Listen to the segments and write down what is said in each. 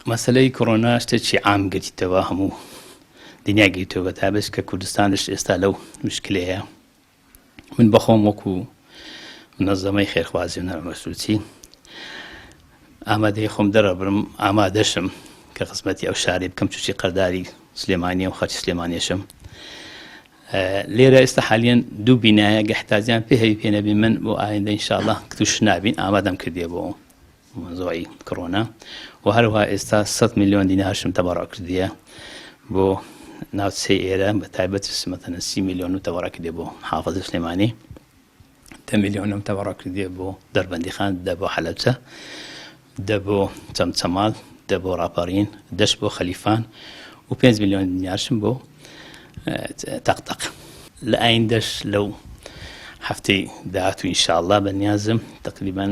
مەسەلەی کۆڕۆنا شتێکی عام گرتیتەوە هەموو دنیا گرتووە بە تابەت کە کوردستانش ئێستا لەو مشکلەیە من بەخۆم وەکو منەظەمەی خێرخوازی و نەرمەسوولچی ئامادەی خۆم دەڕەبرم ئامادەشم کە خزمەتی ئەو شاری بکەم چوچی قەرداری سلێمانیە و خەڵکی سلێمانیەشم لێرە ئێستا حالیان دوو بینایە گەحتاجیان پێ هەوی پێنەبی من بۆ ئایندە ئینشاءڵڵا توش نابین ئامادەم کردێ بۆ مۆزوعی کۆڕۆنا و هەروەها ئێستا 100 میلیۆن دینارشم تەبەڕع کردیە بۆ ناوچەی ئێرە بە تایبەت مەتەنەن 30 میلیۆن و تەبەڕع کردێ بۆ حافەزە سلێمانی 10 میلیۆنم تەبەڕع کردێ بۆ دەربەندیخان دە بۆ حەلەبجە دە بۆ چەمچەماڵ دە بۆ ڕاپەڕین دەش بۆ خەلیفان و 5 میلیۆن دینارشم بۆ تەقتەق لە ئایندەش لەو هەفتەی داهاتوو ئینشاءڵڵا بەنیازم تقریباً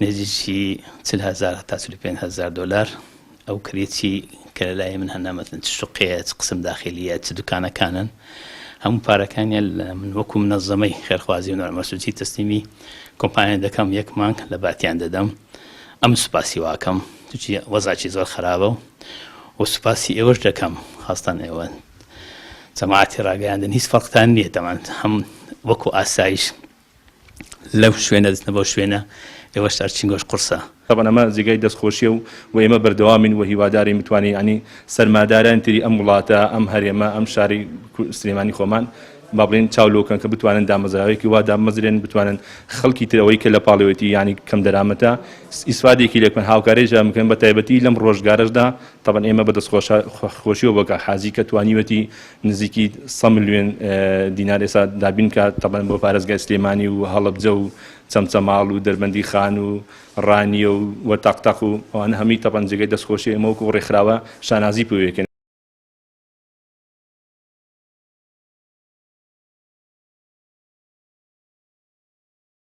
نزیکی 40,000 تا 45,000 دلار ئەو کرێتی کە لەلای من هەنا مەتەن شوقەیە قسم داخلیە چ دوکانەکانن هەموو پارەکانیان من وەکو منەظەمەی خێرخوازی و نەرمەسوولچی تەسلیمی کۆمپانیا دەکەم یەک مانگ لە باتیان دەدەم ئەم سوپاسی واکەم تووچی وەزاکی زۆر خراپە و سوپاسی ئێوەش دەکەم خاستان ئێوە جەماعەتی ڕاگەیاندن هیچ فەرقتان نییە تەمان هەم وەکو ئاسایش لەو شوێنە دەستنە بۆ شوێنە ئێوەش ئەرچینگۆش قورسە طبعا ئەمە جێگای دەستخۆشیە و ئێمە بەردەوامین و هیواداری متوانین ینی سەرماداران تری ئەم وڵاتە ئەم هەرێمە ئەم شاری سلێمانی خۆمان با بڵێن چاولۆکەن کە بتوانن دامەزراوەیەکی وا دامەزرێن بتوانن خەڵکی ترەوەی کە لە پاڵەوەتی ینی کەم دەرامەتە ئیسفادێکی لێکن هاوکارێژە بکەن بە تایبەتی لەم ڕۆژگارەشدا طبعا ئێمە بە دەستخۆشیەوە بەکە حازی کە توانیوەتی نزیکی 100 میلیۆن دینار ئێستا دابین کە طبعا بۆ پارێزگای سلێمانی و هەڵەبجە و چەمچەماڵ و دەربەندی خان و ڕانیە و تەقتەق و ئەوانە هەمی طبعا جێگەی دەستخۆشی ئێمە وەکو ڕێکخراوە شانازی پێوەکەن